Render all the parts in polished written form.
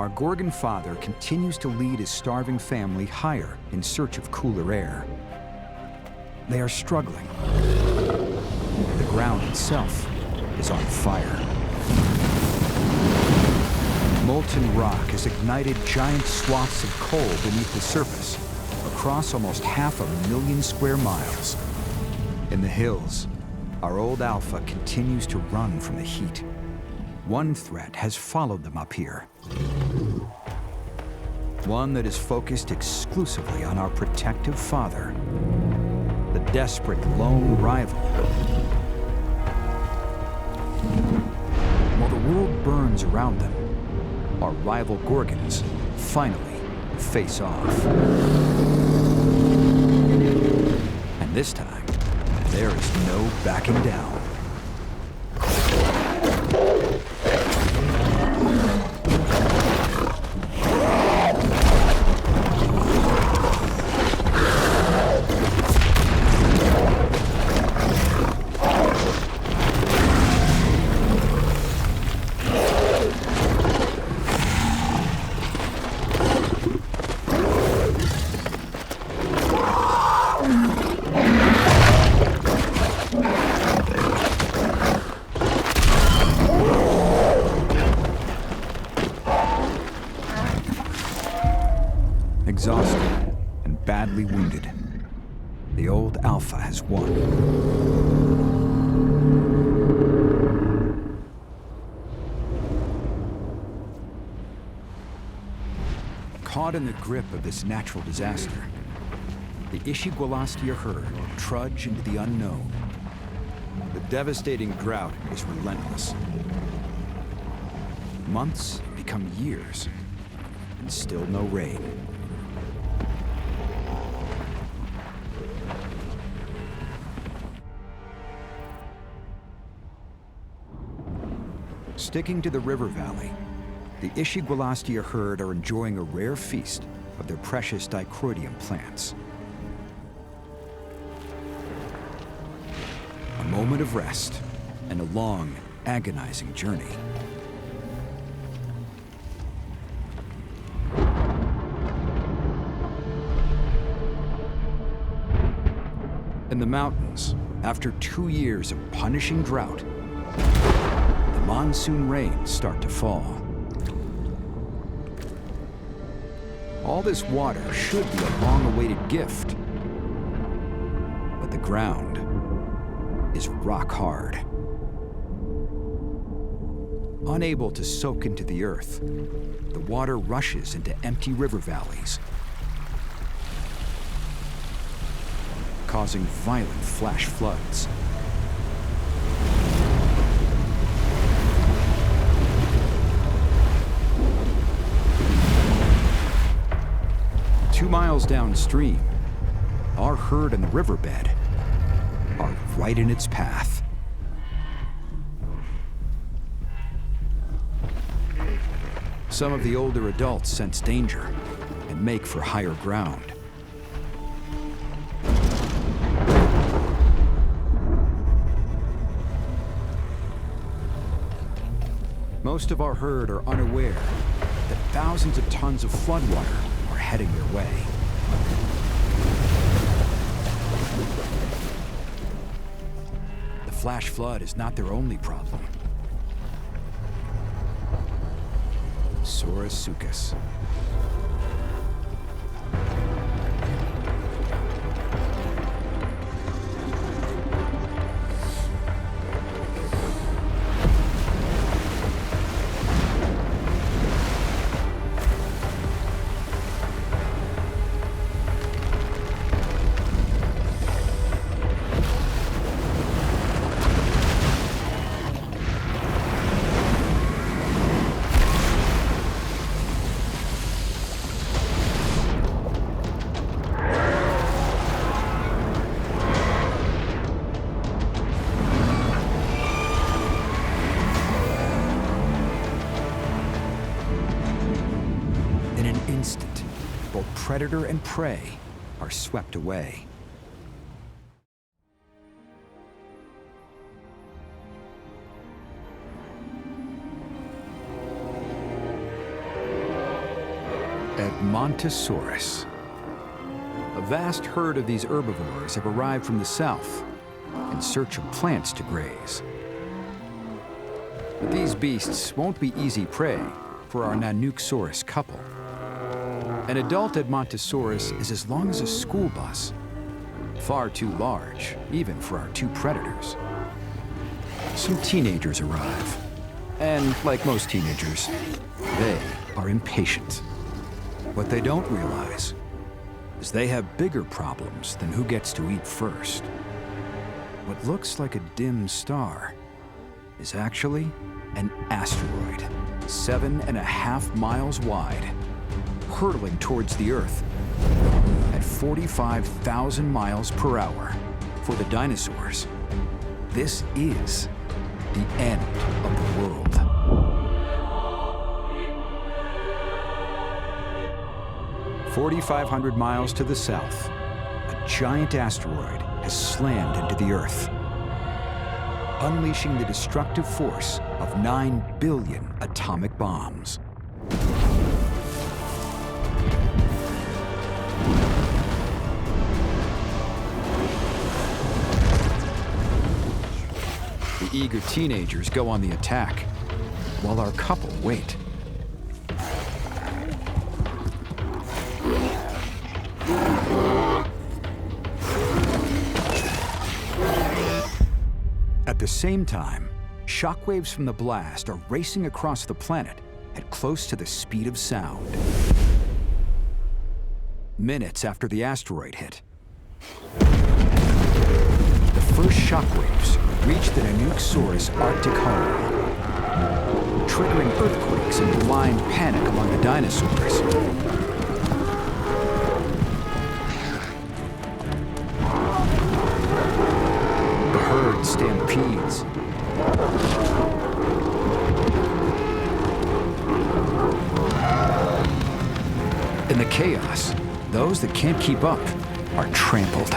our Gorgon father continues to lead his starving family higher in search of cooler air. They are struggling. The ground itself is on fire. Molten rock has ignited giant swaths of coal beneath the surface, across almost 500,000 square miles. In the hills, our old Alpha continues to run from the heat. One threat has followed them up here. One that is focused exclusively on our protective father, the desperate lone rival. While the world burns around them, our rival Gorgons finally face off. And this time, there is no backing down. Exhausted and badly wounded, the old Alpha has won. Caught in the grip of this natural disaster, the Ishigualastia herd trudge into the unknown. The devastating drought is relentless. Months become years, and still no rain. Sticking to the river valley, the Ishigualastia herd are enjoying a rare feast of their precious dicrodium plants. A moment of rest and a long, agonizing journey. In the mountains, after 2 years of punishing drought, monsoon rains start to fall. All this water should be a long-awaited gift, but the ground is rock hard. Unable to soak into the earth, the water rushes into empty river valleys, causing violent flash floods. Miles downstream, our herd and the riverbed are right in its path. Some of the older adults sense danger and make for higher ground. Most of our herd are unaware that thousands of tons of floodwater heading their way. The flash flood is not their only problem. Sorasuchus. Predator and prey are swept away. Edmontosaurus. A vast herd of these herbivores have arrived from the south in search of plants to graze. But these beasts won't be easy prey for our Nanuqsaurus couple. An adult Edmontosaurus is as long as a school bus, far too large, even for our two predators. Some teenagers arrive, and like most teenagers, they are impatient. What they don't realize is they have bigger problems than who gets to eat first. What looks like a dim star is actually an asteroid, 7.5 miles wide, hurtling towards the Earth at 45,000 miles per hour. For the dinosaurs, this is the end of the world. 4,500 miles to the south, a giant asteroid has slammed into the Earth, unleashing the destructive force of 9 billion atomic bombs. The eager teenagers go on the attack, while our couple wait. At the same time, shockwaves from the blast are racing across the planet at close to the speed of sound. Minutes after the asteroid hit, the first shockwaves reached the Nanuqsaurus Arctic home, triggering earthquakes and blind panic among the dinosaurs. Stampedes. In the chaos, those that can't keep up are trampled.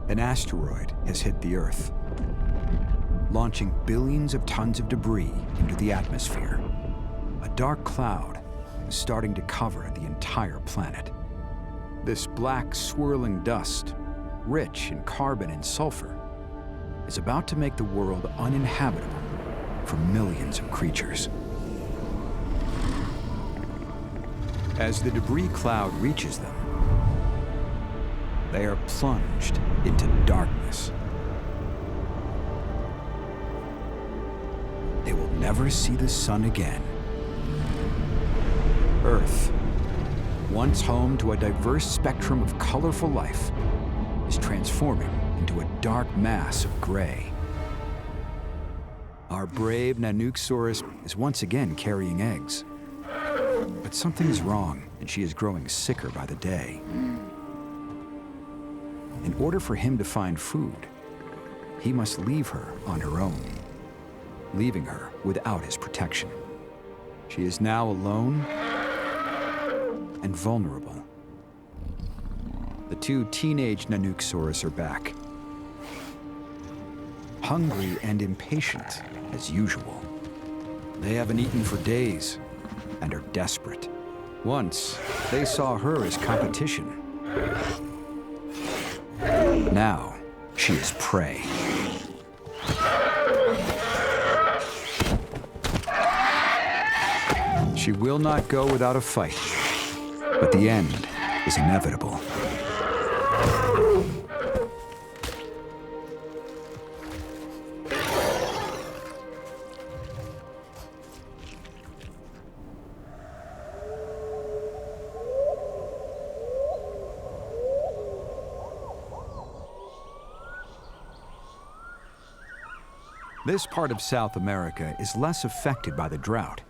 An asteroid has hit the Earth, launching billions of tons of debris into the atmosphere. A dark cloud is starting to cover the entire planet. This black, swirling dust, rich in carbon and sulfur, is about to make the world uninhabitable for millions of creatures. As the debris cloud reaches them, they are plunged into darkness. They will never see the sun again. Earth, once home to a diverse spectrum of colorful life, is transforming into a dark mass of gray. Our brave Nanuqsaurus is once again carrying eggs. But something is wrong, and she is growing sicker by the day. In order for him to find food, he must leave her on her own, leaving her without his protection. She is now alone and vulnerable. The two teenage Nanuqsaurus are back, hungry and impatient as usual. They haven't eaten for days and are desperate. Once, they saw her as competition. Now, she is prey. She will not go without a fight, but the end is inevitable. This part of South America is less affected by the drought,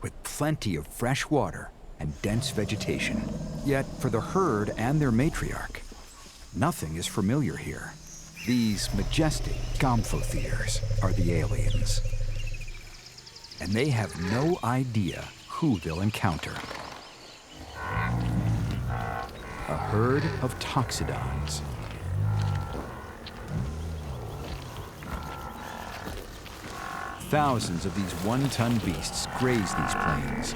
with plenty of fresh water and dense vegetation. Yet, for the herd and their matriarch, nothing is familiar here. These majestic gomphotheres are the aliens. And they have no idea who they'll encounter. A herd of toxodons, Thousands of these one-ton beasts graze these plains.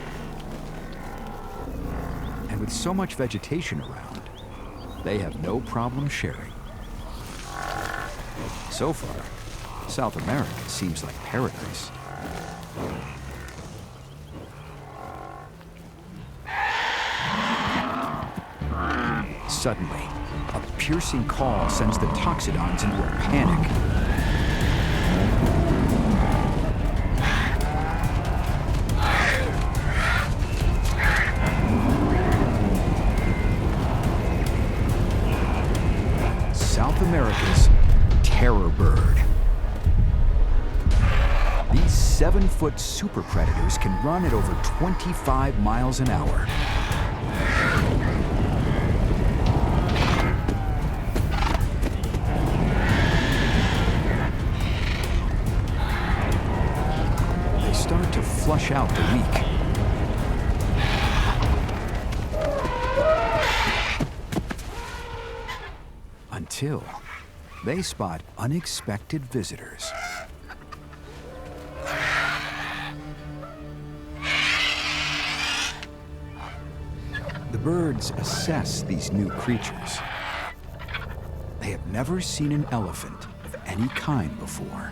And with so much vegetation around, they have no problem sharing. So far, South America seems like paradise. Suddenly, a piercing call sends the Toxodons into a panic. South America's terror bird. These 7-foot super predators can run at over 25 miles an hour. They start to flush out the weak. Until they spot unexpected visitors. The birds assess these new creatures. They have never seen an elephant of any kind before.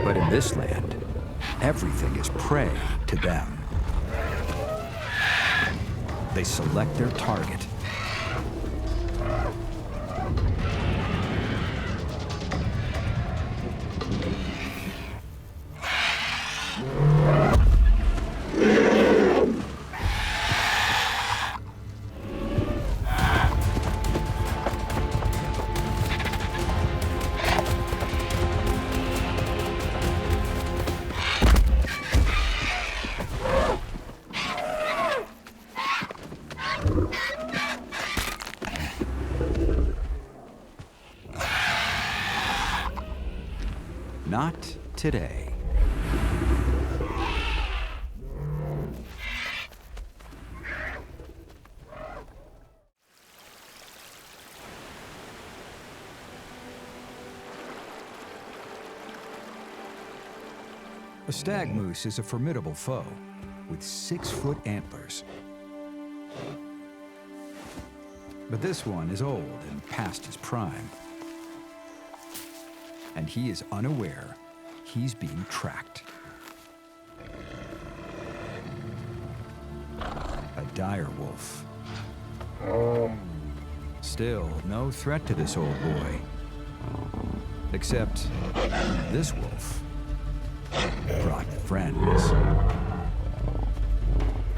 But in this land, everything is prey to them. They select their target. Not today. A stag moose is a formidable foe with 6-foot antlers. But this one is old and past his prime. And he is unaware he's being tracked. A dire wolf. Still, no threat to this old boy. Except this wolf brought friends.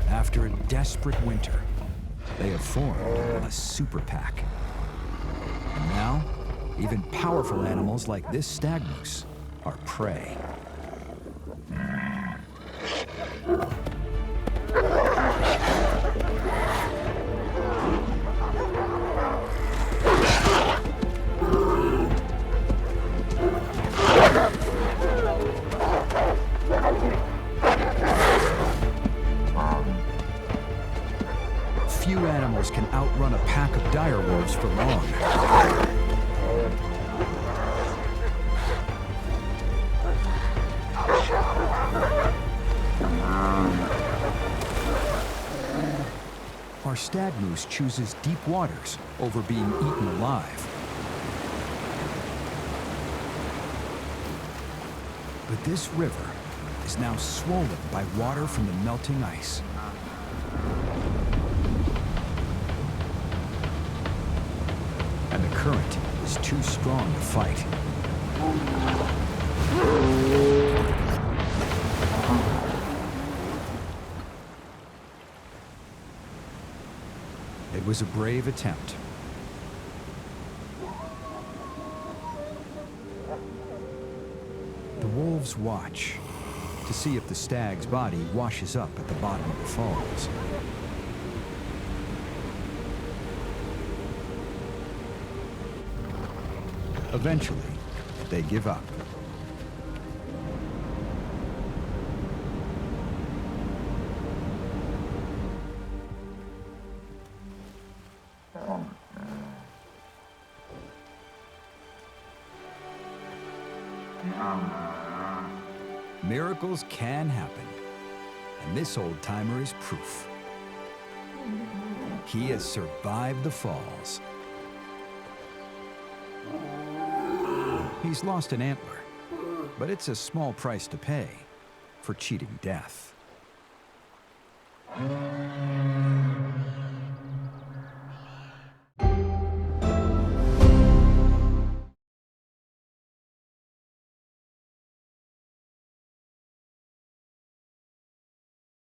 After a desperate winter, they have formed a super pack. And now, even powerful animals like this stag moose are prey. Few animals can outrun a pack of dire wolves for long. Our stag moose chooses deep waters over being eaten alive. But this river is now swollen by water from the melting ice. And the current is too strong to fight. It was a brave attempt. The wolves watch to see if the stag's body washes up at the bottom of the falls. Eventually, they give up. Miracles can happen, and this old-timer is proof. He has survived the falls. He's lost an antler, but it's a small price to pay for cheating death.